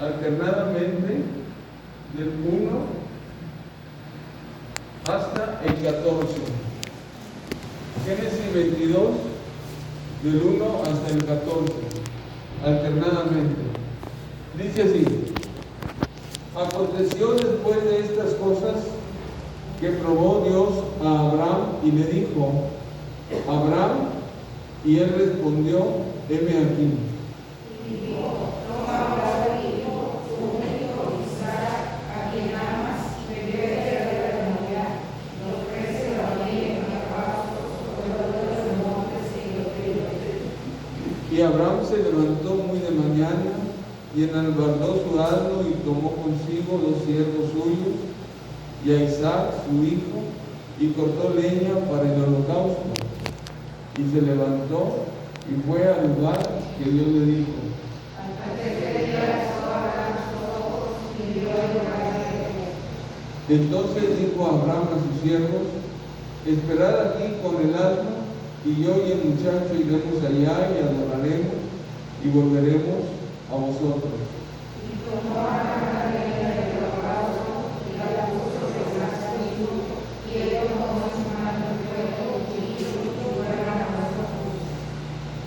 alternadamente del 1 hasta el 14. Génesis 22, del 1 hasta el 14, alternadamente. Dice así: aconteció después de estas cosas que probó Dios a Abraham y le dijo: Abraham, y él respondió: heme aquí. Y dijo: toma ahora tu hijo, tu único, Isaac, a quien amas, y vete de la Moriah, y ofrécelo allí en holocausto sobre todos los montes que yo te diré. Y Abraham se levantó muy de mañana, y enalbardó su asno, y tomó consigo 2 siervos suyos, y a Isaac su hijo, y cortó leña para el holocausto. Y se levantó y fue al lugar que Dios le dijo. Entonces dijo Abraham a sus siervos: esperad aquí con el asno, y yo y el muchacho iremos allá y adoraremos y volveremos a vosotros. Y tomó Abraham la leña del holocausto y la puso sobre su hijo, y él tomó en su mano el fuego y hizo que fueran a nosotros.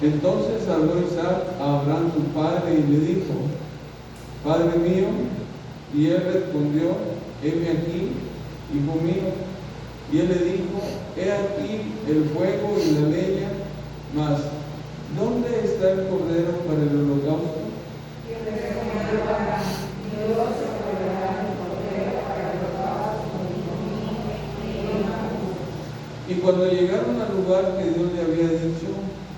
Entonces habló Isaac a Abraham su padre y le dijo: Padre mío. Y él respondió: heme aquí, hijo mío. Y él le dijo: he aquí el fuego y la leña, mas ¿dónde está el cordero para el holocausto? Y respondió Abraham: Dios se proveerá el cordero para el holocausto, hijo mío, y yo no. Y cuando llegaron al lugar que Dios le había dicho,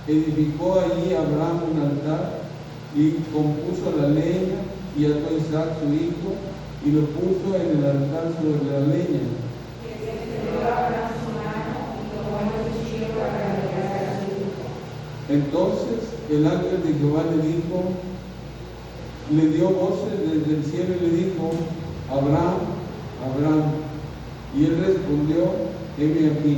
edificó allí Abraham un altar y compuso la leña, y ató a Isaac su hijo y lo puso en el altar sobre la leña. Y extendió Abraham su mano y tomó el cuchillo para degollar a su hijo. Entonces el ángel de Jehová le dio voces desde el cielo y le dijo: Abraham, Abraham. Y él respondió: heme aquí.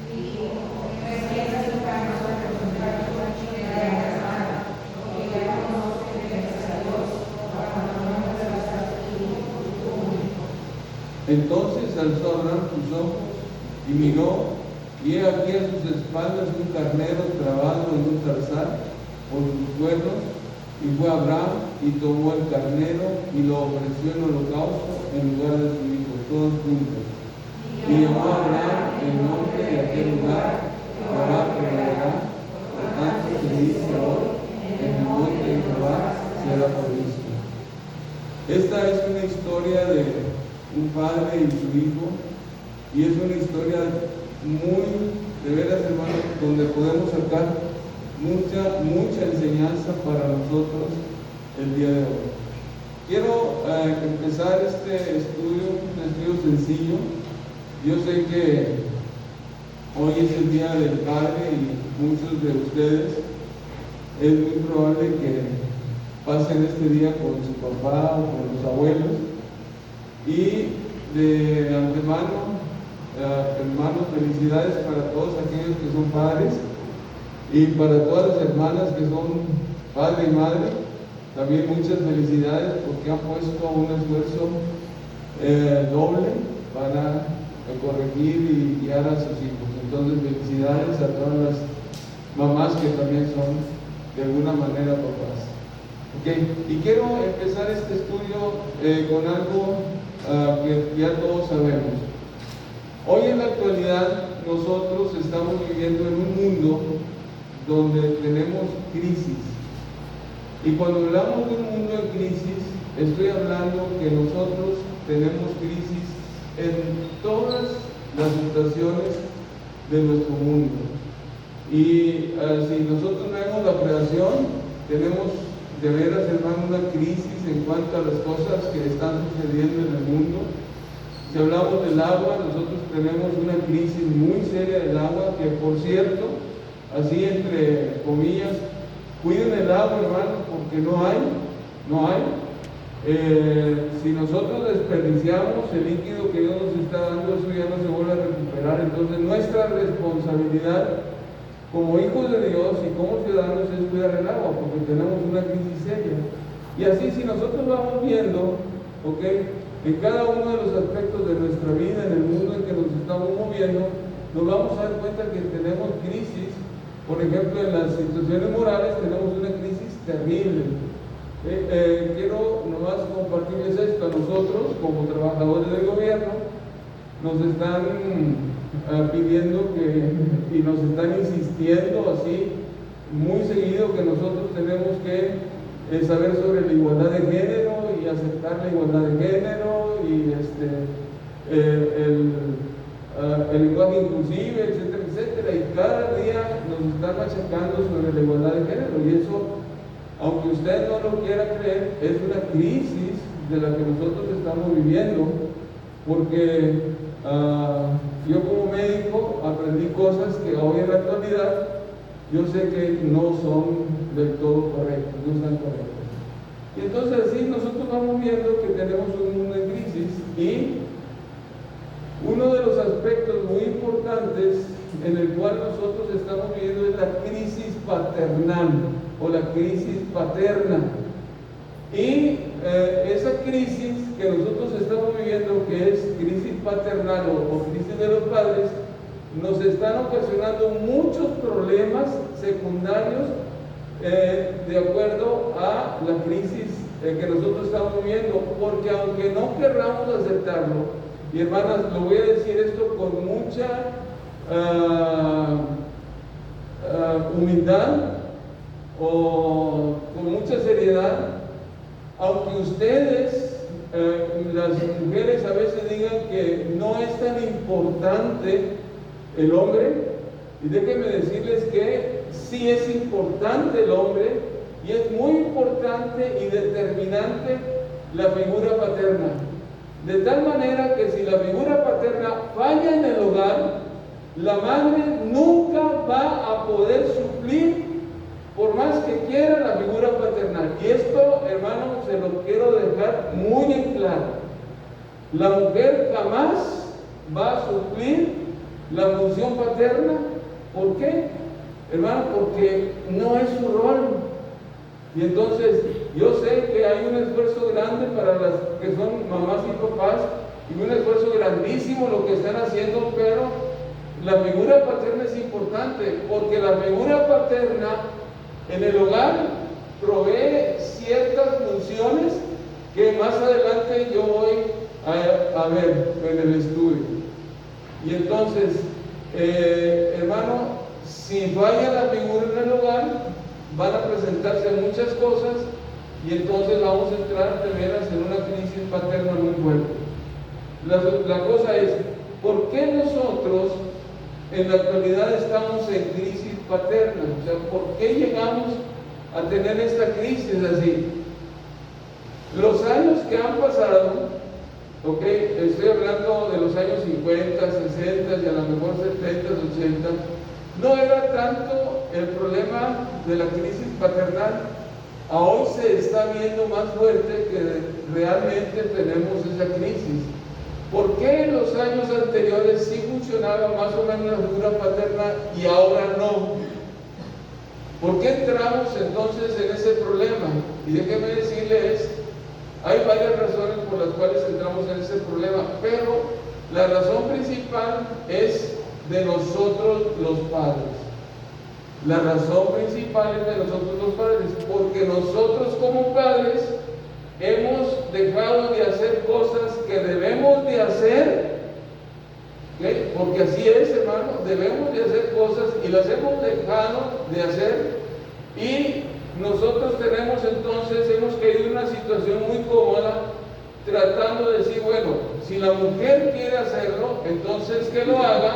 Y dijo: me extiendas tu mano para encontrar tu cuchilla en la mano, porque ya conozco que temes a Dios, cuando no me das a tu hijo, tu único. Entonces alzó Abraham sus ojos y miró, y he aquí a sus espaldas un carnero trabado en un zarzal por sus cuernos. Y fue Abraham y tomó el carnero y lo ofreció en holocausto en lugar de su hijo, todos juntos. Y llamó a Abraham el nombre de aquel lugar: Jehová proveerá. Por tanto se dice hoy: en el monte de Jehová será provisto. Esta es una historia de un padre y su hijo, y es una historia muy, de veras, hermanos, donde podemos sacar mucha enseñanza para nosotros el día de hoy. Quiero empezar este estudio, un estudio sencillo. Yo sé que hoy es el día del padre y muchos de ustedes es muy probable que pasen este día con su papá o con los abuelos. Y de antemano, hermanos, felicidades para todos aquellos que son padres y para todas las hermanas que son padre y madre. También muchas felicidades porque han puesto un esfuerzo doble para corregir y guiar a sus hijos. Entonces, felicidades a todas las mamás que también son de alguna manera papás. Okay. Y quiero empezar este estudio con algo que ya todos sabemos. Hoy en la actualidad nosotros estamos viviendo en un mundo donde tenemos crisis. Y cuando hablamos de un mundo en crisis, estoy hablando que nosotros tenemos crisis en todas las situaciones de nuestro mundo. Y si nosotros vemos la creación, tenemos de veras, hermano, una crisis en cuanto a las cosas que están sucediendo en el mundo. Si hablamos del agua, nosotros tenemos una crisis muy seria del agua, que por cierto, así entre comillas, cuiden el agua, hermano, porque no hay. Si nosotros desperdiciamos el líquido que Dios nos está dando, eso ya no se vuelve a recuperar. Entonces nuestra responsabilidad como hijos de Dios y como ciudadanos es cuidar el agua, porque tenemos una crisis seria. Y así, si nosotros vamos viendo, ¿ok?, en cada uno de los aspectos de nuestra vida, en el mundo en que nos estamos moviendo, nos vamos a dar cuenta que tenemos crisis. Por ejemplo, en las situaciones morales tenemos una crisis terrible. Quiero nomás compartirles esto. A nosotros, como trabajadores del gobierno, nos están pidiendo y nos están insistiendo así muy seguido que nosotros tenemos que saber sobre la igualdad de género y aceptar la igualdad de género y el lenguaje inclusive, etcétera, etcétera. Y cada día nos están machacando sobre la igualdad de género, y eso, aunque usted no lo quiera creer, es una crisis de la que nosotros estamos viviendo, porque yo como médico aprendí cosas que hoy en la actualidad yo sé que no son del todo correctas, no están correctas. Y entonces así nosotros vamos viendo que tenemos un mundo en crisis, y uno de los aspectos muy importantes en el cual nosotros estamos viviendo es la crisis paternal o la crisis paterna. Y esa crisis que nosotros estamos viviendo, que es crisis paternal o crisis de los padres, nos están ocasionando muchos problemas secundarios de acuerdo a la crisis que nosotros estamos viviendo, porque aunque no querramos aceptarlo, y hermanas, lo voy a decir esto con mucha humildad o con mucha seriedad, aunque ustedes, las mujeres, a veces digan que no es tan importante el hombre, y déjenme decirles que sí es importante el hombre, y es muy importante y determinante la figura paterna. De tal manera que si la figura paterna falla en el hogar, la madre nunca va a poder suplir, por más que quiera, la figura paternal. Y esto, hermano, se lo quiero dejar muy en claro. La mujer jamás va a suplir la función paterna. ¿Por qué, hermano? Porque no es su rol. Y entonces, yo sé que hay un esfuerzo grande para las que son mamás y papás, y un esfuerzo grandísimo lo que están haciendo, pero la figura paterna es importante, porque la figura paterna en el hogar provee ciertas funciones que más adelante yo voy a ver en el estudio. Y entonces, hermano, si falla la figura en el hogar, van a presentarse muchas cosas, y entonces vamos a entrar de veras en una crisis paterna muy fuerte. La cosa es, ¿por qué nosotros en la actualidad estamos en crisis paterna? O sea, ¿por qué llegamos a tener esta crisis así? Los años que han pasado, ok, estoy hablando de los años 50, 60 y a lo mejor 70, 80, no era tanto el problema de la crisis paternal. A hoy se está viendo más fuerte que realmente tenemos esa crisis. ¿Por qué en los años anteriores sí funcionaba más o menos la figura paterna y ahora no? ¿Por qué entramos entonces en ese problema? Y déjeme decirles, hay varias razones por las cuales entramos en ese problema, pero la razón principal es de nosotros los padres. La razón principal es de nosotros los padres, porque nosotros como padres hemos dejado de hacer cosas que debemos de hacer, ¿okay? Porque así es, hermano, debemos de hacer cosas y las hemos dejado de hacer, y nosotros hemos caído en una situación muy cómoda, tratando de decir, bueno, si la mujer quiere hacerlo, entonces que lo haga,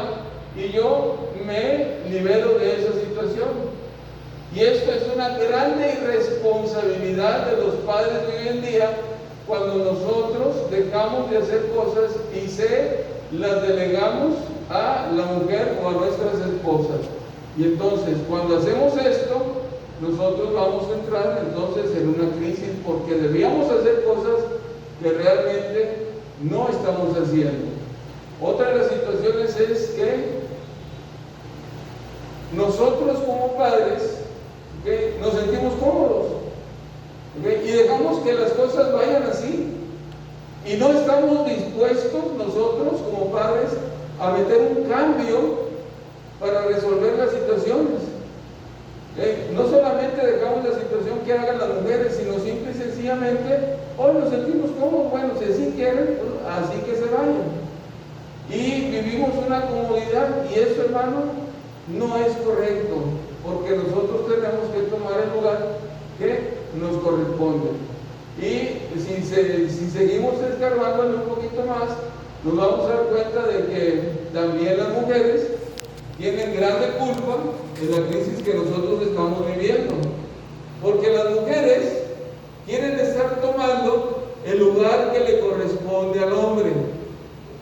y yo me libero de esa situación. Y esto es una grande irresponsabilidad de los padres de hoy en día, cuando nosotros dejamos de hacer cosas y las delegamos a la mujer o a nuestras esposas. Y entonces, cuando hacemos esto, nosotros vamos a entrar entonces en una crisis, porque debíamos hacer cosas que realmente no estamos haciendo. Otra de las situaciones es que nosotros como padres, ¿okay?, nos sentimos cómodos, ¿okay?, y dejamos que las cosas vayan así. Y no estamos dispuestos nosotros como padres a meter un cambio para resolver las situaciones. No solamente dejamos la situación que hagan las mujeres, sino simple y sencillamente, hoy nos sentimos cómodos, bueno, si así quieren, pues, así que se vayan. Y vivimos una comodidad, y eso, hermano, no es correcto, porque nosotros tenemos que tomar el lugar que nos corresponde. Y si seguimos escarbándole un poquito más, nos vamos a dar cuenta de que también las mujeres tienen grande culpa en la crisis que nosotros estamos viviendo, porque las mujeres quieren estar tomando el lugar que le corresponde al hombre.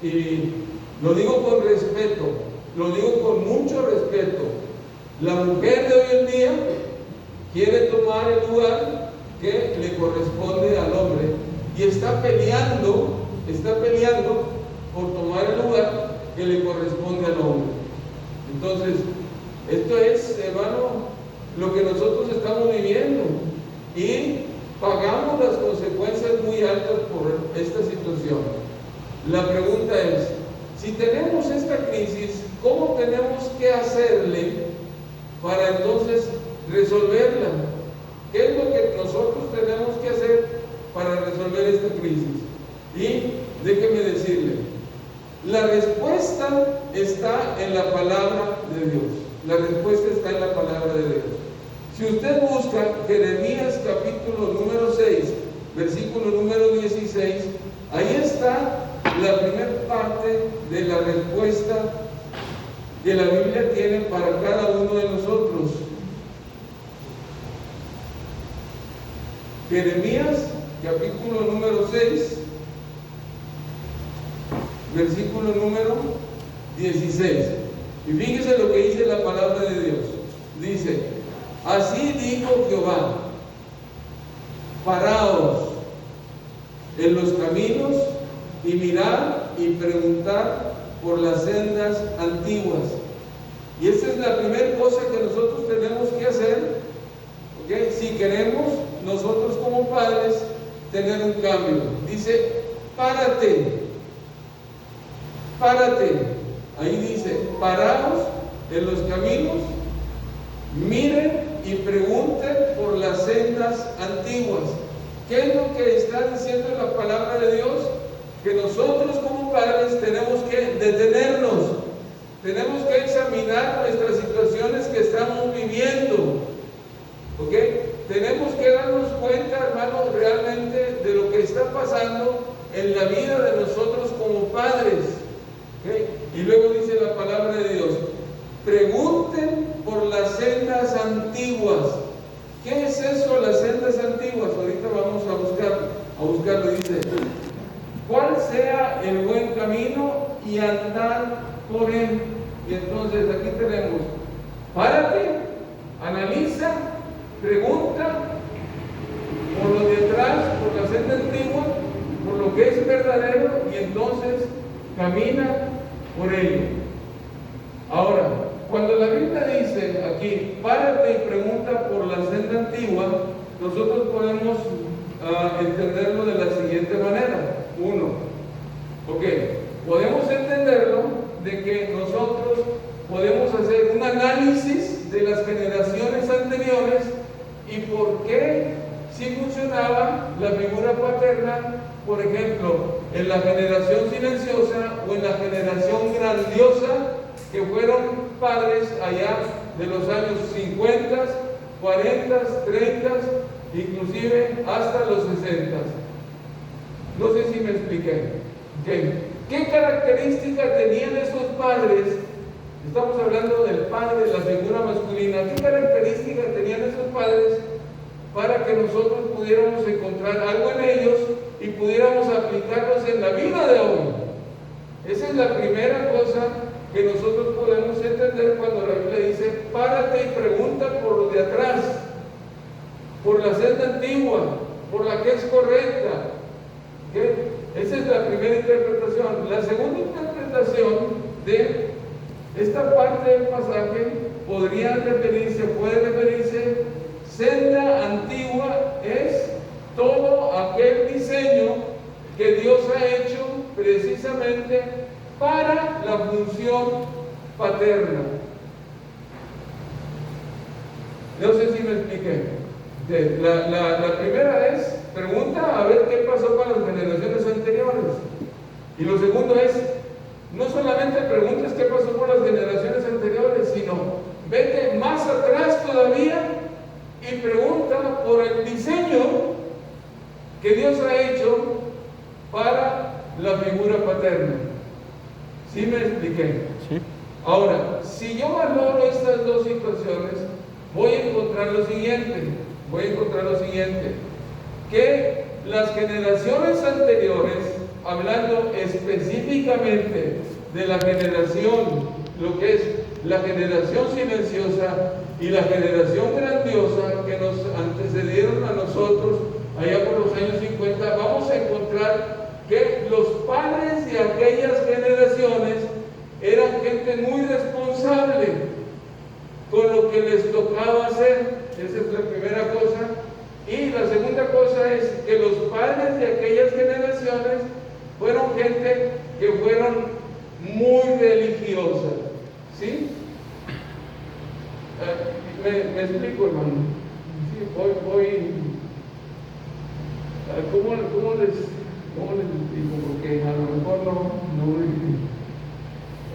Y lo digo con respeto, lo digo con mucho respeto. La mujer de hoy en día quiere tomar el lugar que le corresponde al hombre y está peleando por tomar el lugar que le corresponde al hombre. Entonces, esto es, hermano, lo que nosotros estamos viviendo, y pagamos las consecuencias muy altas por esta situación. La pregunta es, si tenemos esta crisis, ¿cómo tenemos que hacerle para entonces resolverla? ¿Qué es lo que nosotros tenemos que hacer para resolver esta crisis? Y déjeme decirle, la respuesta está en la palabra de Dios. La respuesta está en la palabra de Dios. Si usted busca Jeremías capítulo número 6, versículo número 16, ahí está la primera parte de la respuesta que la Biblia tiene para cada uno de nosotros. Jeremías capítulo número 6, versículo número 16. Y fíjese lo que dice la palabra de Dios. Dice: así dijo Jehová, paraos en los caminos y mirad y preguntad por las sendas antiguas. Y esta es la primera cosa que nosotros tenemos que hacer, ¿okay? Si queremos nosotros como padres tener un cambio. Dice: párate. Ahí dice: paraos en los caminos, miren y pregunten por las sendas antiguas. ¿Qué es lo que está diciendo la palabra de Dios? Que nosotros como padres tenemos que detenernos, tenemos que examinar nuestras situaciones que estamos viviendo, ¿ok? Tenemos que darnos cuenta, hermanos, realmente de lo que está pasando en la vida de nosotros como padres, ¿ok? Y luego dice la palabra de Dios: pregunten por las sendas antiguas. ¿Qué es eso, las sendas antiguas? Ahorita vamos a buscarlo. Dice: cuál sea el buen camino y andar por él. Y entonces aquí tenemos: párate, analiza, pregunta por lo de atrás, por la senda antigua, por lo que es verdadero, y entonces camina por ello. Ahora, cuando la Biblia dice aquí: párate y pregunta por la senda antigua, nosotros podemos entenderlo de la siguiente manera. Podemos entenderlo de que nosotros podemos hacer un análisis de las generaciones anteriores y por qué si funcionaba la figura paterna, por ejemplo, en la generación silenciosa o en la generación grandiosa, que fueron padres allá de los años 50, 40, 30, inclusive hasta los 60. No sé si me expliqué. ¿Qué características tenían esos padres? Estamos hablando del padre, de la figura masculina. ¿Qué características tenían esos padres para que nosotros pudiéramos encontrar algo en ellos y pudiéramos aplicarlos en la vida de hoy? Esa es la primera cosa que nosotros podemos entender cuando la Biblia dice: párate y pregunta por lo de atrás, por la senda antigua, por la que es correcta. Esa es la primera interpretación. La segunda interpretación de esta parte del pasaje puede referirse, senda antigua es todo que Dios ha hecho precisamente para la función paterna. No sé si me expliqué. La primera es, pregunta a ver qué pasó con las generaciones anteriores. Y lo segundo es, no solamente preguntes qué pasó con las generaciones anteriores, sino vete más atrás todavía y pregunta por el diseño que Dios ha hecho para la figura paterna. ¿Sí me expliqué? Sí. Ahora, si yo valoro estas dos situaciones, voy a encontrar lo siguiente, que las generaciones anteriores, hablando específicamente de la generación, lo que es la generación silenciosa y la generación grandiosa que nos antecedieron a nosotros allá por los años 50, vamos a encontrar que los padres de aquellas generaciones eran gente muy responsable con lo que les tocaba hacer. Esa es la primera cosa. Y la segunda cosa es que los padres de aquellas generaciones fueron gente que fueron muy religiosa. ¿Sí? ¿Me explico, hermano? Sí, ¿cómo les explico? Porque a lo mejor no.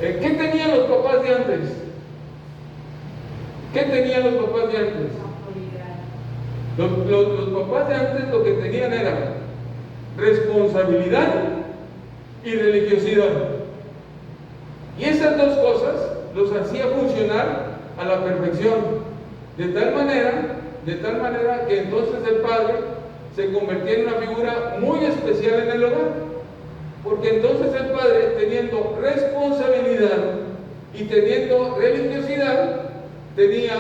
¿Qué tenían los papás de antes? ¿Qué tenían los papás de antes? Los papás de antes lo que tenían era responsabilidad y religiosidad. Y esas dos cosas los hacía funcionar a la perfección. De tal manera que entonces el padre se convertía en una figura muy especial en el hogar. Porque entonces el padre, teniendo responsabilidad y teniendo religiosidad, tenía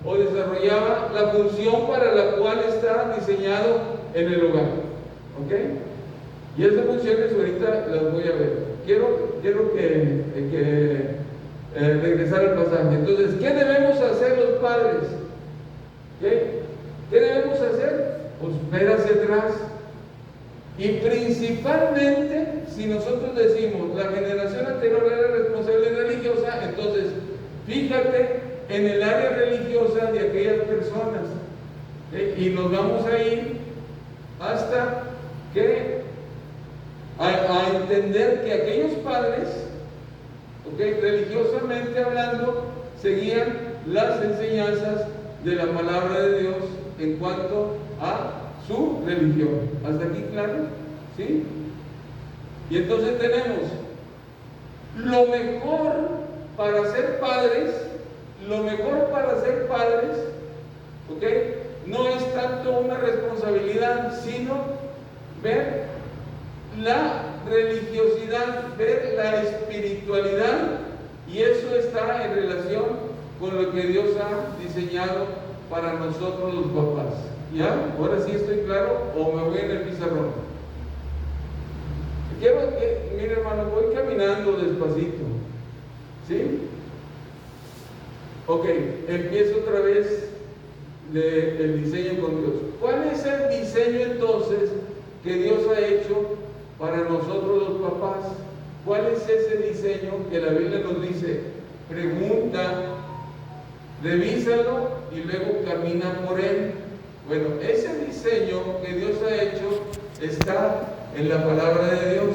o desarrollaba la función para la cual está diseñado en el hogar. ¿Ok? Y esas funciones ahorita las voy a ver. Quiero que regresar al pasaje. Entonces, ¿qué debemos hacer los padres? ¿Qué debemos hacer? Pues ver hacia atrás. Y principalmente, si nosotros decimos la generación anterior era responsable y religiosa, entonces fíjate en el área religiosa de aquellas personas. Y nos vamos a ir hasta que a entender que aquellos padres, religiosamente hablando, seguían las enseñanzas de la palabra de Dios en cuanto a su religión. ¿Hasta aquí claro? ¿Sí? Y entonces tenemos lo mejor para ser padres. Lo mejor para ser padres, no es tanto una responsabilidad, sino ver la religiosidad, ver la espiritualidad, y eso está en relación con lo que Dios ha diseñado para nosotros los papás. ¿Ya? ¿Ahora sí estoy claro o me voy en el pizarrón? Quiero que, mire hermano, voy caminando despacito. ¿Sí? Ok, empiezo otra vez el diseño con Dios. ¿Cuál es el diseño entonces que Dios ha hecho para nosotros los papás? ¿Cuál es ese diseño que la Biblia nos dice? Pregunta, revísalo y luego camina por él. Bueno, ese diseño que Dios ha hecho está en la palabra de Dios.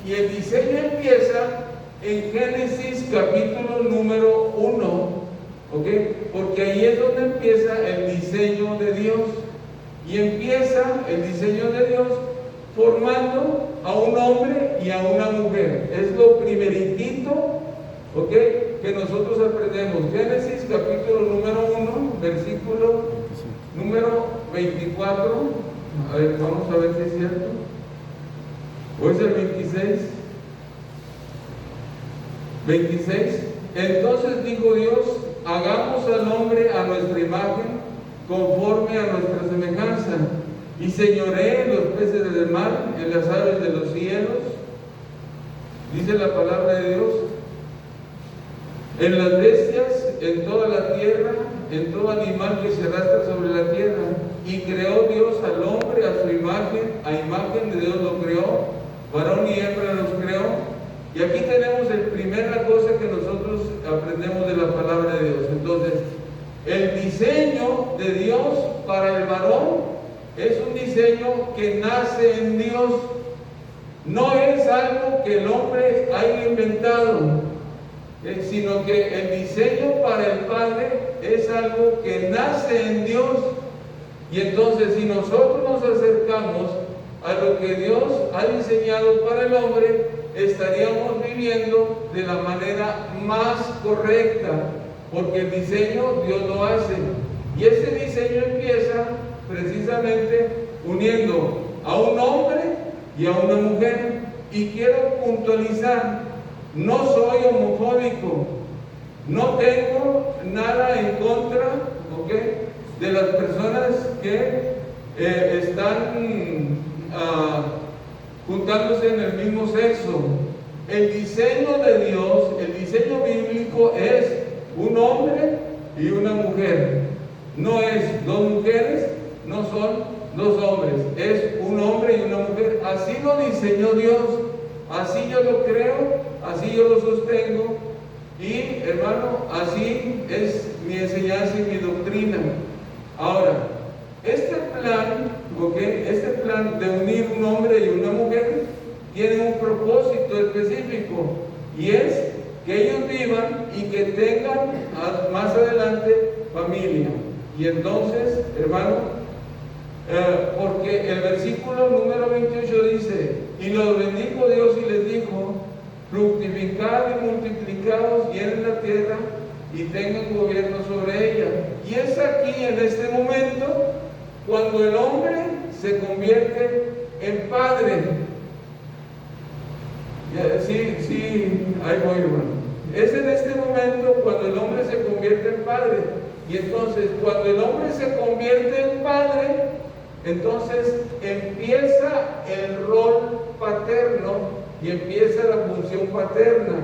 Y el diseño empieza en Génesis capítulo número 1. Porque ahí es donde empieza el diseño de Dios. Y empieza el diseño de Dios formando a un hombre y a una mujer. Es lo primeritito, que nosotros aprendemos. Génesis capítulo número 1, versículo número 24. A ver, vamos a ver si es cierto. ¿O es el 26? 26. Entonces dijo Dios: hagamos al hombre a nuestra imagen, conforme a nuestra semejanza, y señoree en los peces del mar, en las aves de los cielos, dice la palabra de Dios, en las bestias, en toda la tierra, en todo animal que se arrastra sobre la tierra. Y creó Dios al hombre a su imagen, a imagen de Dios lo creó, varón y hembra los creó. Y aquí tenemos la primera cosa que nosotros aprendemos de la palabra de Dios. Entonces, el diseño de Dios para el varón es un diseño que nace en Dios. No es algo que el hombre haya inventado, sino que el diseño para el Padre es algo que nace en Dios. Y entonces, si nosotros nos acercamos a lo que Dios ha diseñado para el hombre, estaríamos viviendo de la manera más correcta, porque el diseño Dios lo hace. Y ese diseño empieza precisamente uniendo a un hombre y a una mujer. Y quiero puntualizar, no soy homofóbico, no tengo nada en contra, ¿ok?, de las personas que están juntándose en el mismo sexo. El diseño de Dios, el diseño bíblico es un hombre y una mujer. No es dos mujeres, no son dos hombres, es un hombre y una mujer. Así lo diseñó Dios, así yo lo creo, así yo lo sostengo. Y hermano, así es mi enseñanza y mi doctrina. Ahora, este plan de unir un hombre y una mujer tiene un propósito específico, y es que ellos vivan y que tengan más adelante familia. Y entonces, hermano, porque el versículo número 28 dice: y los bendijo Dios y les dijo, fructificad y multiplicaos, llenen la tierra y tengan gobierno sobre ella. Y es aquí, en este momento, cuando el hombre se convierte en padre. Sí, ahí voy, hermano. Es en este momento cuando el hombre se convierte en padre. Y entonces, cuando el hombre se convierte en padre, entonces empieza el rol paterno y empieza la función paterna.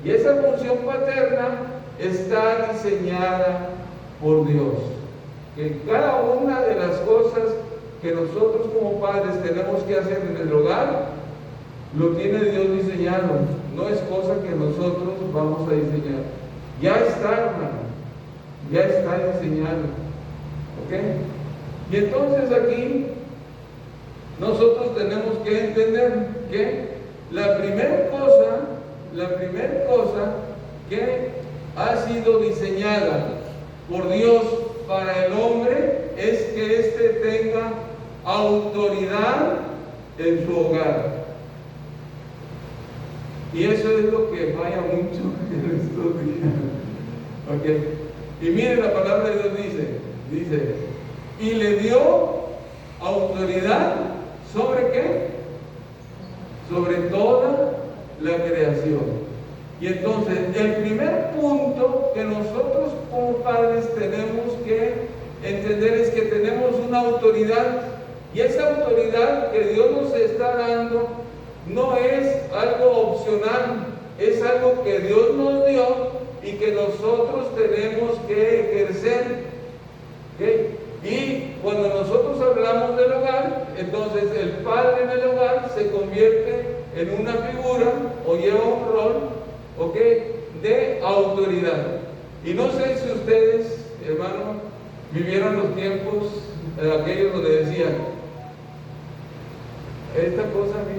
Y esa función paterna está diseñada por Dios. Que cada una de las cosas que nosotros como padres tenemos que hacer en el hogar, lo tiene Dios diseñado. No es cosa que nosotros vamos a diseñar. Ya está, hermano. Ya está diseñado. ¿Ok? Y entonces aquí nosotros tenemos que entender que la primera cosa que ha sido diseñada por Dios para el hombre es que éste tenga autoridad en su hogar. Y eso es lo que falla mucho en estos días. ¿Okay? Y miren, la palabra de Dios dice, y le dio autoridad ¿sobre qué? Sobre toda la creación. Y entonces, el primer punto que nosotros como padres tenemos que entender es que tenemos una autoridad, y esa autoridad que Dios nos está dando no es algo opcional, es algo que Dios nos dio y que nosotros tenemos que ejercer. ¿Okay? Y cuando nosotros hablamos del hogar, entonces el padre en el hogar se convierte en una figura o lleva un rol, ¿ok?, de autoridad. Y no sé si ustedes, hermano, vivieron los tiempos aquellos donde decían, esta cosa a mí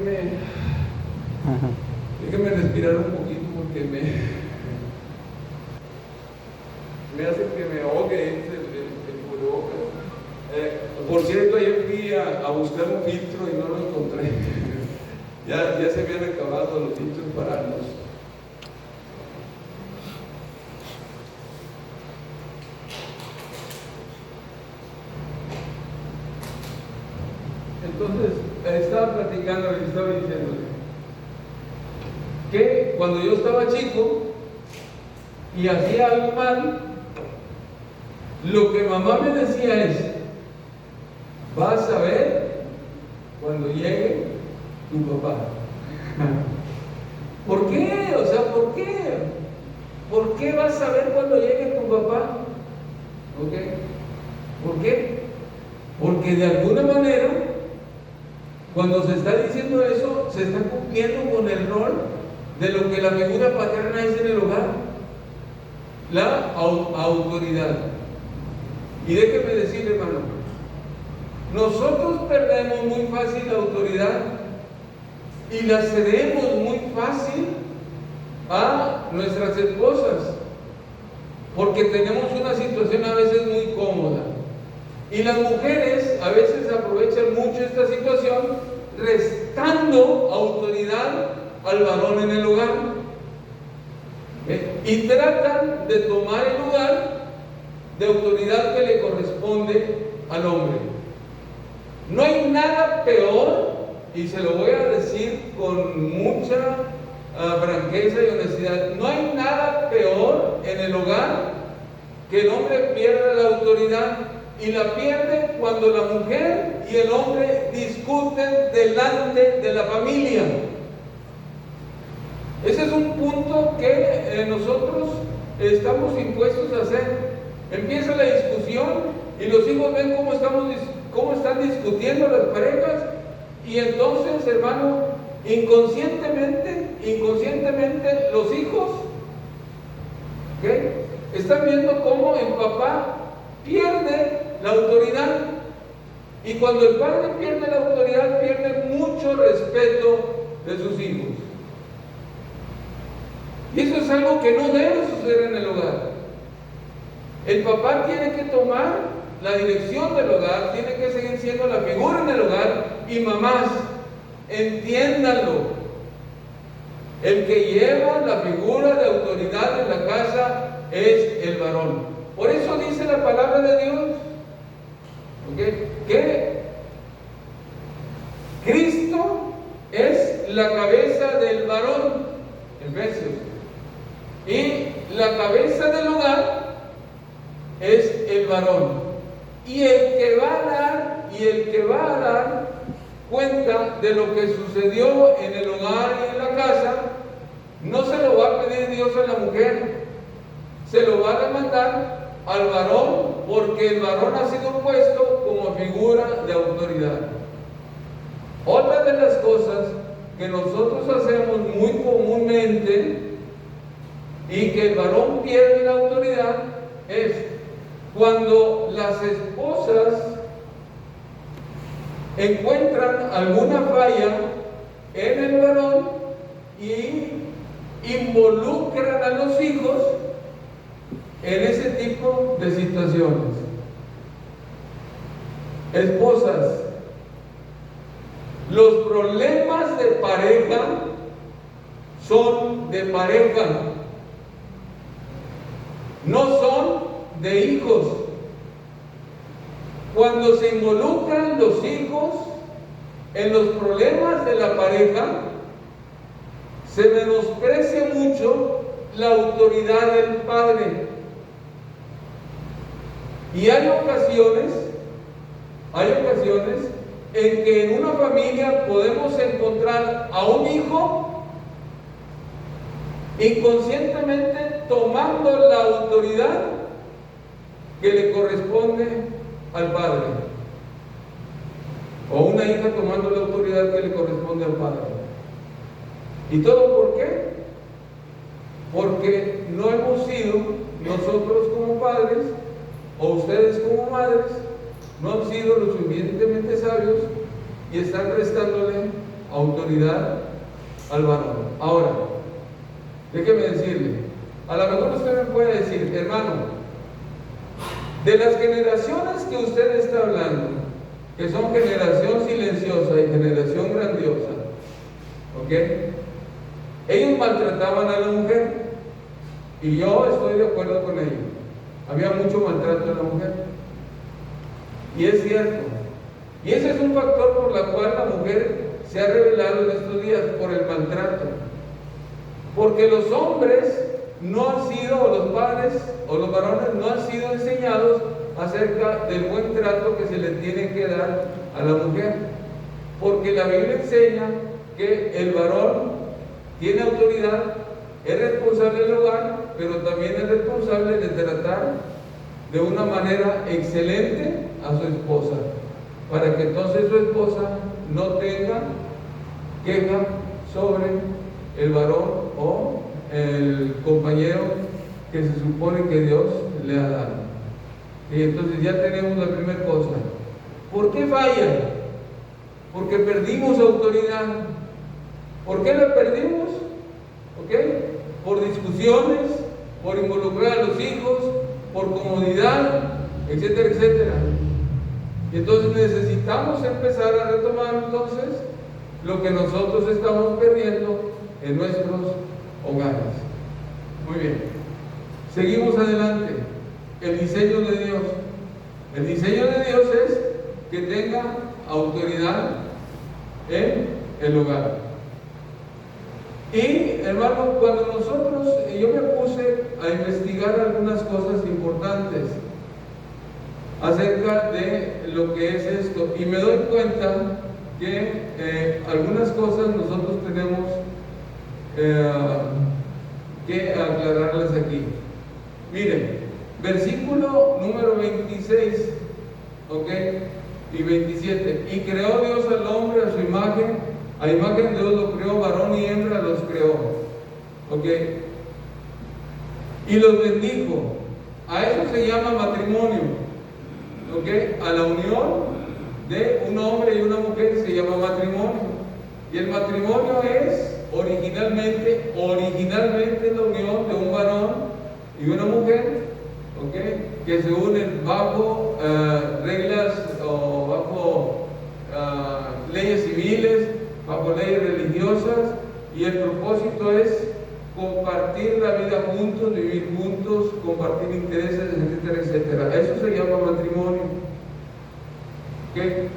déjenme respirar un poquito porque me hace que me ahogue el cubrebocas. Por cierto, ayer fui a buscar un filtro y no lo encontré. ya se habían acabado los filtros para los. Entonces, estaba platicando, les estaba diciendo que cuando yo estaba chico y hacía algo mal, lo que mamá me decía es, vas a ver cuando llegue tu papá. ¿Por qué? O sea, ¿por qué? ¿Por qué vas a ver cuando llegue tu papá? ¿Ok? ¿Por qué? Porque de alguna manera, cuando se está diciendo eso, se está cumpliendo con el rol de lo que la figura paterna es en el hogar, la autoridad. Y déjeme decirle, hermano, nosotros perdemos muy fácil la autoridad y la cedemos muy fácil a nuestras esposas, porque tenemos una situación a veces muy cómoda. Y las mujeres a veces aprovechan mucho esta situación, restando autoridad al varón en el hogar. Y tratan de tomar el lugar de autoridad que le corresponde al hombre. No hay nada peor, y se lo voy a decir con mucha franqueza y honestidad, no hay nada peor en el hogar que el hombre pierda la autoridad, y la pierde cuando la mujer y el hombre discuten delante de la familia. Ese es un punto que nosotros estamos impuestos a hacer. Empieza la discusión y los hijos ven cómo están discutiendo las parejas, y entonces, hermano, inconscientemente los hijos, ¿okay?, están viendo cómo el papá pierde la autoridad, y cuando el padre pierde la autoridad, pierde mucho respeto de sus hijos. Y eso es algo que no debe suceder en el hogar. El papá tiene que tomar la dirección del hogar, tiene que seguir siendo la figura en el hogar, y mamás, entiéndanlo. El que lleva la figura de autoridad en la casa es el varón. Por eso dice la palabra de Dios, ¿okay?, que Cristo es la cabeza del varón, Efesios, y la cabeza del hogar es el varón. Y el que va a dar cuenta de lo que sucedió en el hogar y en la casa, no se lo va a pedir Dios a la mujer, se lo va a demandar al varón, porque el varón ha sido puesto como figura de autoridad. Otra de las cosas que nosotros hacemos muy comúnmente y que el varón pierde la autoridad es cuando las esposas encuentran alguna falla en el varón y involucran a los hijos en ese tipo de situaciones. Esposas, los problemas de pareja son de pareja, no son de hijos. Cuando se involucran los hijos en los problemas de la pareja, se menosprecia mucho la autoridad del padre. Y hay ocasiones en que en una familia podemos encontrar a un hijo inconscientemente tomando la autoridad que le corresponde al padre, o una hija tomando la autoridad que le corresponde al padre. ¿Y todo por qué? Porque no hemos sido nosotros como padres, o ustedes como madres, no han sido lo suficientemente sabios y están restándole autoridad al varón. Ahora, déjeme decirle, a lo mejor usted me puede decir, hermano, de las generaciones que usted está hablando, que son generación silenciosa y generación grandiosa, ¿ok?, ellos maltrataban a la mujer, y yo estoy de acuerdo con ellos. Había mucho maltrato a la mujer, y es cierto, y ese es un factor por el cual la mujer se ha revelado en estos días, por el maltrato, porque los hombres no han sido, o los padres o los varones no han sido enseñados acerca del buen trato que se le tiene que dar a la mujer, porque la Biblia enseña que el varón tiene autoridad, es responsable del hogar, pero también es responsable de tratar de una manera excelente a su esposa, para que entonces su esposa no tenga queja sobre el varón o el compañero que se supone que Dios le ha dado. Y entonces ya tenemos la primera cosa. ¿Por qué falla? Porque perdimos autoridad. ¿Por qué la perdimos? ¿Ok? Por discusiones, por involucrar a los hijos, por comodidad, etcétera, etcétera. Y entonces necesitamos empezar a retomar entonces lo que nosotros estamos perdiendo en nuestros hogares. Muy bien. Seguimos adelante. El diseño de Dios. El diseño de Dios es que tenga autoridad en el hogar. Y hermano, cuando yo me puse a investigar algunas cosas importantes acerca de lo que es esto, y me doy cuenta que algunas cosas nosotros tenemos que aclararlas aquí. Miren, versículo número 26, ¿ok? Y 27. Y creó Dios al hombre a su imagen, a imagen de Dios lo creó, varón y hembra los creó, ¿ok? Y los bendijo. A eso se llama matrimonio, ¿ok? A la unión de un hombre y una mujer se llama matrimonio. Y el matrimonio es originalmente la unión de un varón y una mujer, ¿ok? Que se unen bajo reglas o bajo leyes civiles, bajo leyes religiosas, y el propósito es compartir la vida juntos, vivir juntos, compartir intereses, etcétera, etcétera. Eso se llama matrimonio. ¿Okay?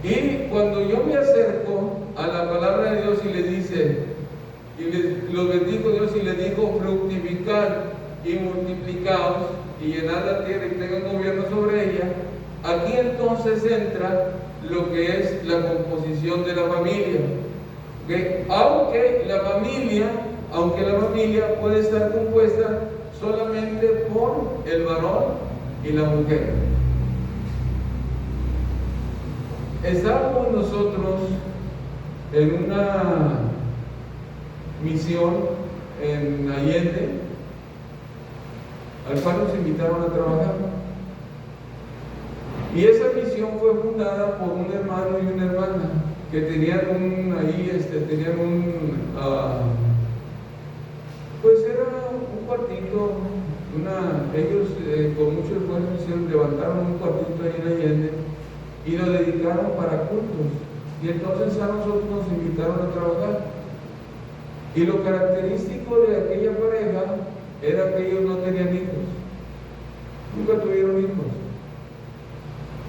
Y cuando yo me acerco a la palabra de Dios y le dice, los bendijo Dios y le dijo, fructificar y multiplicaos y llenad la tierra y tengan gobierno sobre ella, aquí entonces entra lo que es la composición de la familia. ¿Okay? Aunque la familia puede estar compuesta solamente por el varón y la mujer. Estábamos nosotros en una misión en Allende, al cual nos invitaron a trabajar. Y esa misión fue fundada por un hermano y una hermana que tenían pues era un cuartito, ellos con mucho esfuerzo levantaron un cuartito ahí en Allende y lo dedicaron para cultos. Y entonces a nosotros nos invitaron a trabajar. Y lo característico de aquella pareja era que ellos no tenían hijos, nunca tuvieron hijos.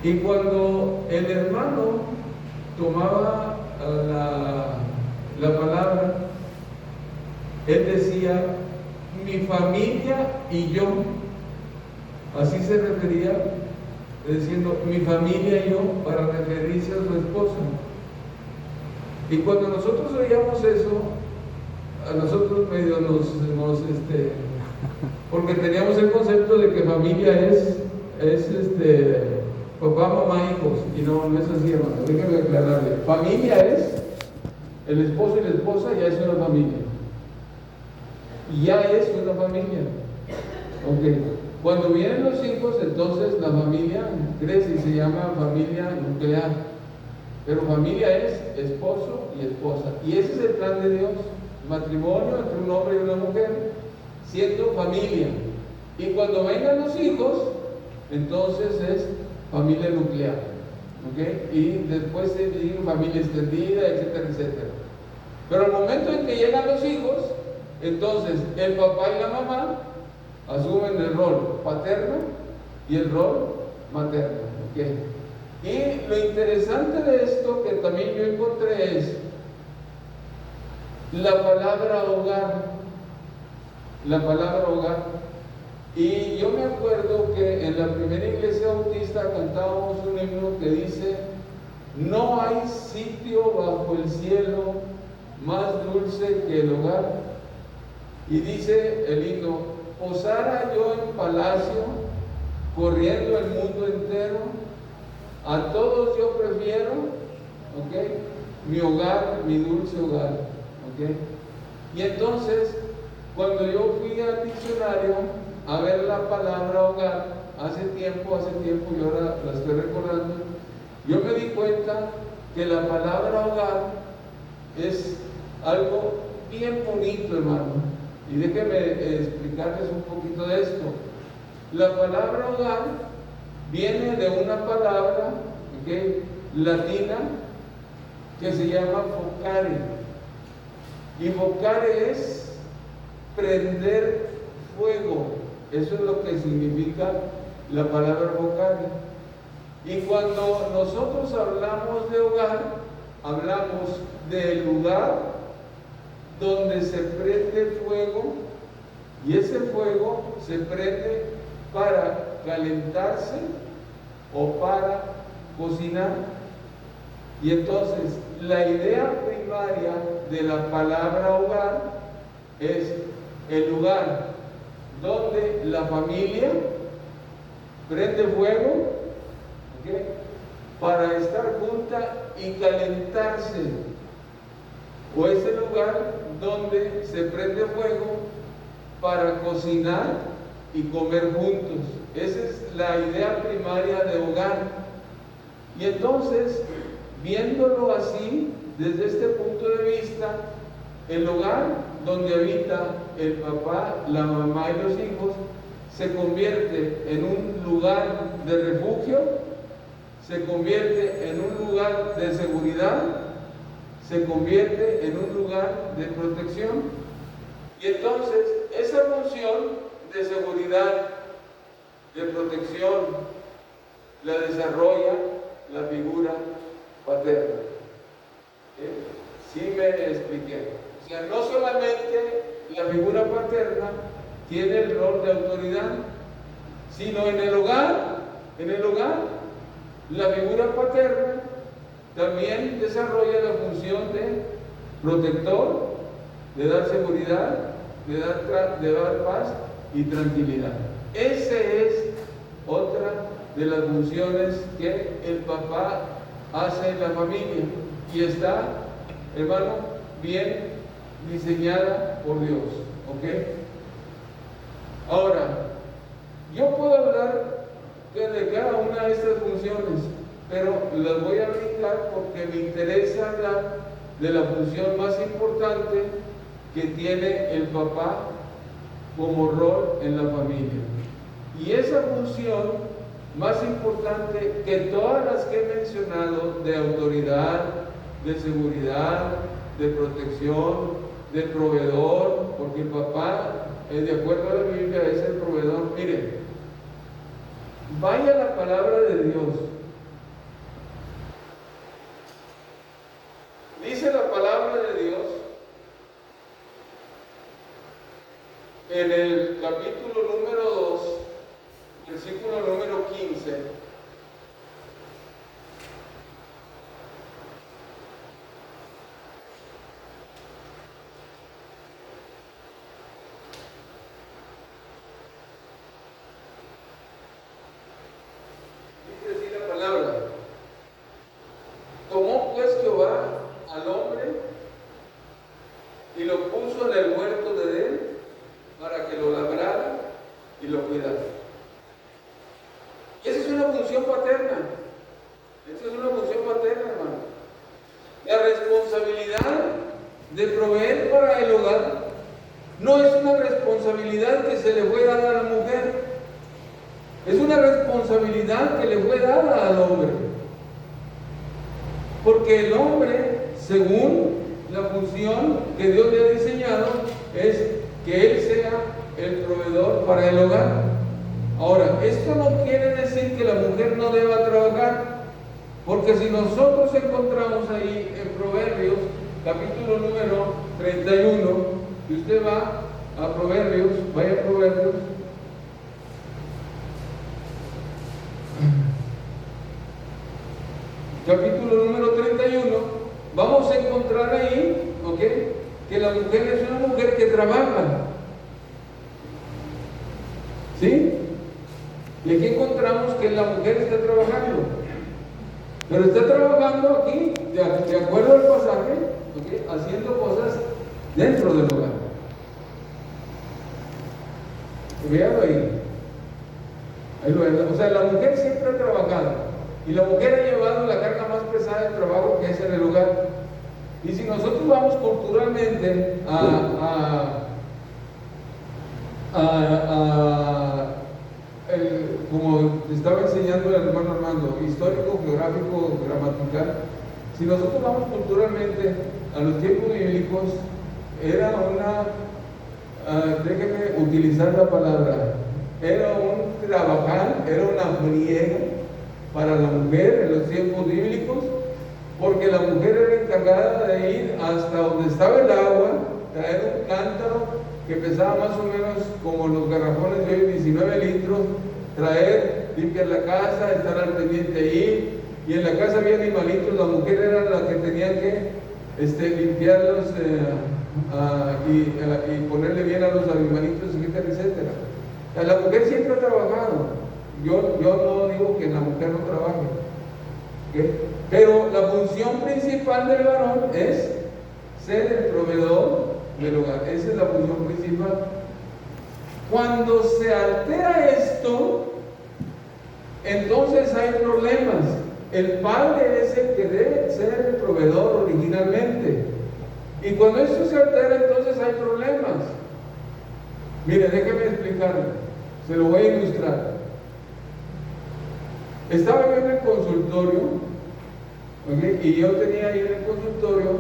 Y cuando el hermano tomaba la palabra, él decía, mi familia y yo. Así se refería, diciendo, mi familia y yo, para referirse a su esposa. Y cuando nosotros oíamos eso, a nosotros medio porque teníamos el concepto de que familia es papá, mamá, hijos, y no es así, hermano. Déjenme aclararle. Familia es el esposo y la esposa, ya es una familia. Y ya es una familia. Ok. Cuando vienen los hijos, entonces la familia crece y se llama familia nuclear. Pero familia es esposo y esposa. Y ese es el plan de Dios. Matrimonio entre un hombre y una mujer, siendo familia. Y cuando vengan los hijos, entonces es familia nuclear, ¿ok? Y después se dice familia extendida, etcétera, etcétera. Pero al momento en que llegan los hijos, entonces el papá y la mamá asumen el rol paterno y el rol materno, ¿ok? Y lo interesante de esto que también yo encontré es la palabra hogar. La palabra hogar. Y yo me acuerdo que en la primera iglesia bautista cantábamos un himno que dice: no hay sitio bajo el cielo más dulce que el hogar. Y dice el himno: posara yo en palacio, corriendo el mundo entero, a todos yo prefiero, ¿ok? mi hogar, mi dulce hogar. ¿Ok? Y entonces, cuando yo fui al diccionario a ver la palabra hogar, hace tiempo, y ahora la estoy recordando, yo me di cuenta que la palabra hogar es algo bien bonito, hermano. Y déjenme explicarles un poquito de esto. La palabra hogar viene de una palabra, ¿okay?, latina, que se llama vocare. Y vocare es prender fuego. Eso es lo que significa la palabra vocare. Y cuando nosotros hablamos de hogar, hablamos del lugar donde se prende fuego, y ese fuego se prende para calentarse o para cocinar. Y entonces la idea primaria de la palabra hogar es el lugar donde la familia prende fuego, ¿okay?, para estar junta y calentarse, o es el lugar donde se prende fuego para cocinar y comer juntos. Esa es la idea primaria de hogar. Y entonces, viéndolo así, desde este punto de vista, el hogar donde habita el papá, la mamá y los hijos se convierte en un lugar de refugio, se convierte en un lugar de seguridad, se convierte en un lugar de protección. Y entonces esa función de seguridad, de protección, la desarrolla la figura paterna. ¿Sí me expliqué? O sea, no solamente la figura paterna tiene el rol de autoridad, sino en el hogar, la figura paterna también desarrolla la función de protector, de dar seguridad, de dar paz y tranquilidad. Esa es otra de las funciones que el papá hace en la familia, y está, hermano, bien diseñada por Dios. ¿Ok? Ahora, yo puedo hablar de cada una de estas funciones, pero las voy a brincar porque me interesa hablar de la función más importante que tiene el papá como rol en la familia. Y esa función más importante que todas las que he mencionado, de autoridad, de seguridad, de protección, de proveedor, porque el papá, de acuerdo a la Biblia, es el proveedor. Mire, vaya la palabra de Dios. Dice la palabra de Dios en el capítulo número 2, versículo número 15. Dice así la palabra: tomó pues Jehová al hombre y lo puso en el huerto de Edén para que lo labrara y lo cuidara. Y esa es una función paterna. Esa es una función paterna, hermano. La responsabilidad de proveer para el hogar no es una responsabilidad que se le fue dada a la mujer, es una responsabilidad que le fue dada al hombre. Porque el hombre, según la función que Dios le ha diseñado, es que él sea el proveedor para el hogar. Ahora, esto no quiere decir que la mujer no deba trabajar, porque si nosotros encontramos ahí en Proverbios, capítulo número 31, y usted va a Proverbios, vaya a Proverbios, capítulo número 31, vamos a encontrar ahí, ¿ok?, que la mujer es una mujer que trabaja. ¿Sí? Y aquí encontramos que la mujer está trabajando. Pero está trabajando aquí, de acuerdo al pasaje, ¿okay? Haciendo cosas dentro del hogar. Veanlo ahí. Ahí lo ven. O sea, la mujer siempre ha trabajado. Y la mujer ha llevado la carga más pesada del trabajo, que es en el hogar. Y si nosotros vamos culturalmente como estaba enseñando el hermano Armando, histórico, geográfico, gramatical, si nosotros vamos culturalmente a los tiempos bíblicos, era déjenme utilizar la palabra, era un trabajar, era una friega para la mujer en los tiempos bíblicos, porque la mujer era encargada de ir hasta donde estaba el agua, traer un cántaro que pesaba más o menos como los garrafones de hoy, 19 litros, traer, limpiar la casa, estar al pendiente ahí, y en la casa había animalitos, la mujer era la que tenía que limpiarlos y ponerle bien a los animalitos, etcétera, etcétera. La mujer siempre ha trabajado. Yo no digo que la mujer no trabaje, ¿okay? Pero la función principal del varón es ser el proveedor del hogar. Esa es la función principal. Cuando se altera esto, entonces hay problemas. El padre es el que debe ser el proveedor originalmente. Y cuando esto se altera, entonces hay problemas. Mire, déjeme explicarle. Se lo voy a ilustrar. Estaba yo en el consultorio, ¿okay? Y yo tenía ahí en el consultorio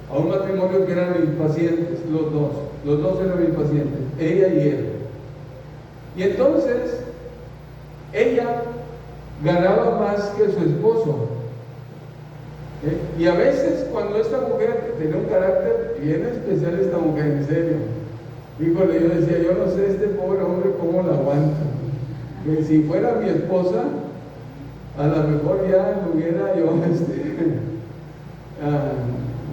a un matrimonio que eran mis pacientes, los dos eran mis pacientes, ella y él. Y entonces, ella ganaba más que su esposo. ¿Okay? Y a veces cuando esta mujer tenía un carácter bien especial, esta mujer, en serio, híjole, yo decía, yo no sé este pobre hombre cómo la aguanta. Que si fuera mi esposa, a lo mejor ya lo hubiera yo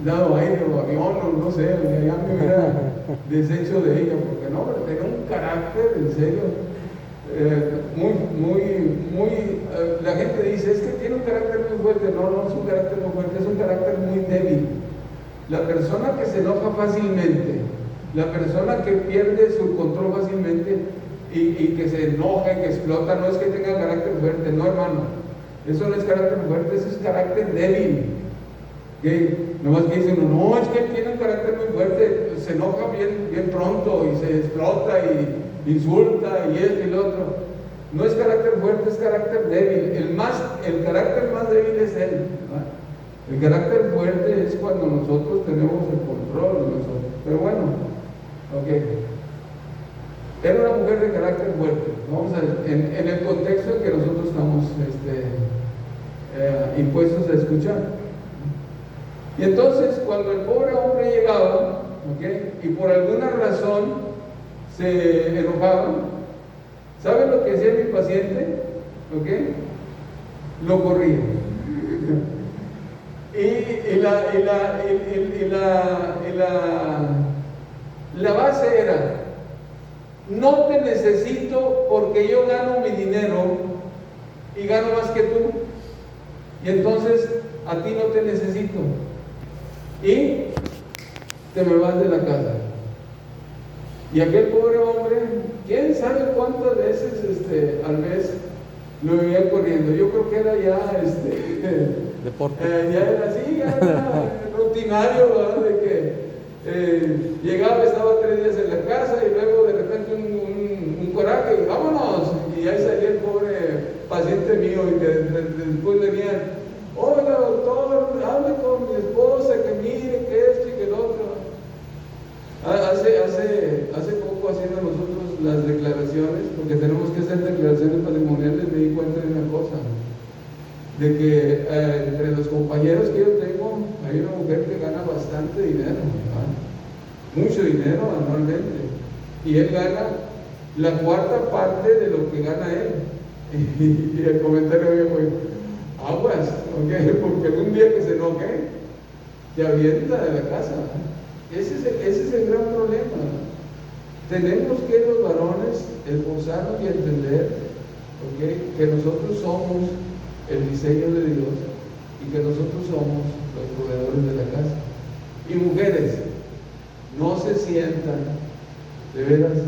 dado aire o avión o no sé, ya me hubiera deshecho de ella, porque no, pero tenía un carácter, en serio, la gente dice, es que tiene un carácter muy fuerte. No es un carácter muy fuerte, es un carácter muy débil. La persona que se enoja fácilmente, la persona que pierde su control fácilmente y que se enoja y que explota, no es que tenga carácter fuerte, no, hermano. Eso no es carácter fuerte, eso es carácter débil. ¿Okay? Nomás que dicen, no, es que tiene un carácter muy fuerte, se enoja bien pronto y se explota y insulta y esto y lo otro. No es carácter fuerte, es carácter débil. El carácter más débil es él, ¿verdad? El carácter fuerte es cuando nosotros tenemos el control de nosotros. Pero bueno, ok. Era una mujer de carácter fuerte. Vamos a ver, en el contexto en que nosotros estamos impuestos a escuchar. Y entonces, cuando el pobre hombre llegaba, ¿okay? Y por alguna razón se enojaba, ¿saben lo que hacía mi paciente? ¿Okay? Lo corría. La base era: no te necesito porque yo gano mi dinero y gano más que tú, y entonces a ti no te necesito y te me vas de la casa. Y aquel pobre hombre, quién sabe cuántas veces al mes lo veía corriendo. Yo creo que era ya deporte. Ya era así, ya era rutinario, ¿verdad? De que llegaba, estaba 3 días en la casa y luego de repente un coraje y vámonos. Y ahí salía el pobre paciente mío y que después venían, oiga doctor, hable con mi esposa, que mire, que esto y que el otro. Hace poco, haciendo nosotros las declaraciones, porque tenemos que hacer declaraciones patrimoniales, me di cuenta de una cosa, de que entre los compañeros que yo tengo hay una mujer que gana bastante dinero, ¿verdad? Mucho dinero anualmente, y él gana la 4ª parte de lo que gana él. Y el comentario mío fue, aguas, ¿okay? Porque algún día que se enoje te avienta de la casa. Ese es el gran problema. Tenemos que los varones esforzarnos y entender, ¿okay? Que nosotros somos el diseño de Dios y que nosotros somos los proveedores de la casa. Y mujeres, no se sientan, de veras,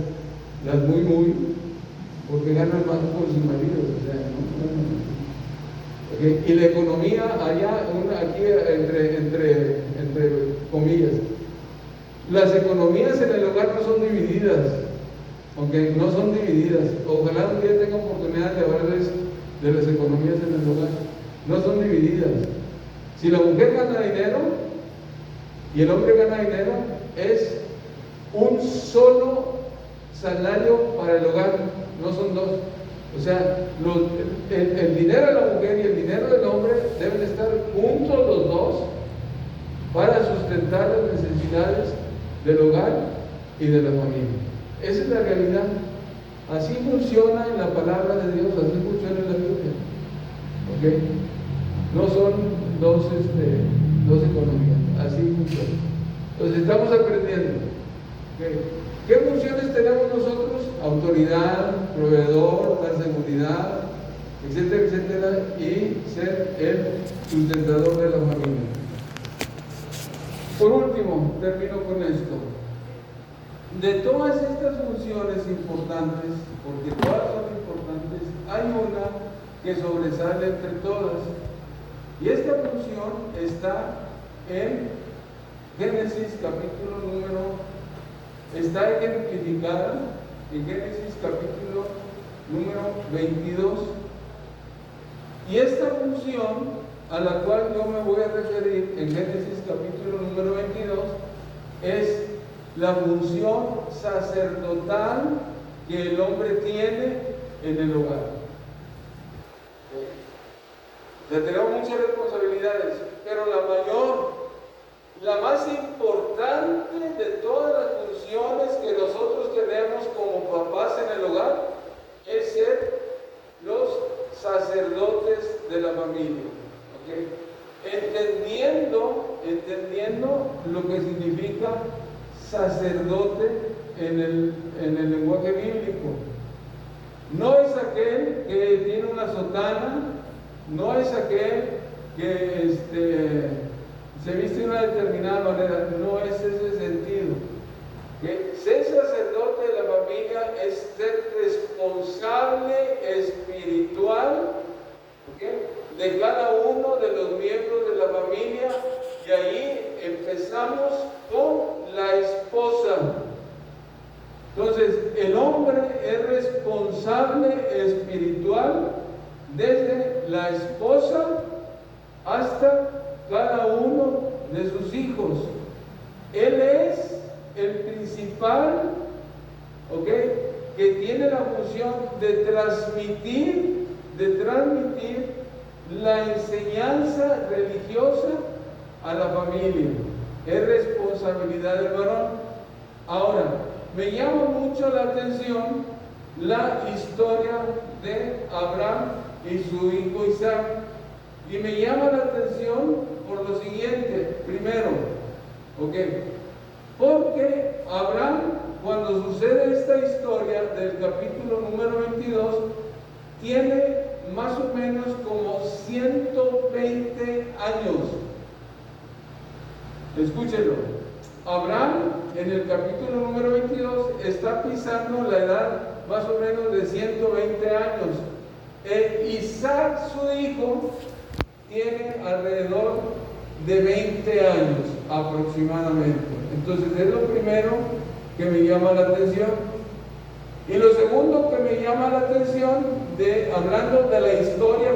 las muy, porque ganan más por sus maridos, o sea, ¿no? Okay. Y la economía allá, aquí entre comillas, las economías en el hogar no son divididas, ok, no son divididas. Ojalá un día tenga oportunidad de hablarles de las economías en el hogar. No son divididas. Si la mujer gana dinero y el hombre gana dinero, es un solo salario para el hogar, no son dos. O sea, el dinero de la mujer y el dinero del hombre deben estar juntos los dos para sustentar las necesidades del hogar y de la familia. Esa es la realidad. Así funciona en la palabra de Dios, así funciona en la Biblia. ¿Ok? No son dos economías, así funciona. Entonces estamos aprendiendo. ¿Okay? ¿Qué funciones tenemos nosotros? Autoridad, proveedor, dar seguridad, etcétera, etcétera, y ser el sustentador de la familia. Por último, termino con esto. De todas estas funciones importantes, porque todas son importantes, hay una que sobresale entre todas. Y esta función está en Génesis capítulo está ejemplificada en Génesis capítulo número 22. Y esta función a la cual yo me voy a referir en Génesis capítulo número 22 es la función sacerdotal que el hombre tiene en el hogar. O sea, tenemos muchas responsabilidades, pero la más importante de todas las funciones que nosotros tenemos como papás en el hogar es ser los sacerdotes de la familia. ¿Okay? Entendiendo lo que significa sacerdote en el lenguaje bíblico. No es aquel que tiene una sotana, no es aquel que se viste de una determinada manera, no es ese sentido. ¿Okay? Ser sacerdote de la familia es ser responsable espiritual, ¿okay?, de cada uno de los miembros de la familia, y ahí empezamos con la esposa. Entonces, el hombre es responsable espiritual desde la esposa hasta cada uno de sus hijos. Él es el principal, ¿ok?, que tiene la función de transmitir la enseñanza religiosa a la familia. Es responsabilidad del varón. Ahora, me llama mucho la atención la historia de Abraham y su hijo Isaac. Y me llama la atención por lo siguiente. Primero, porque Abraham, cuando sucede esta historia del capítulo número 22, tiene más o menos como 120 años. Escúchenlo. Abraham, en el capítulo número 22, está pisando la edad más o menos de 120 años. Isaac, su hijo, tiene alrededor de 20 años aproximadamente. Entonces es lo primero que me llama la atención. Y lo segundo que me llama la atención, hablando de la historia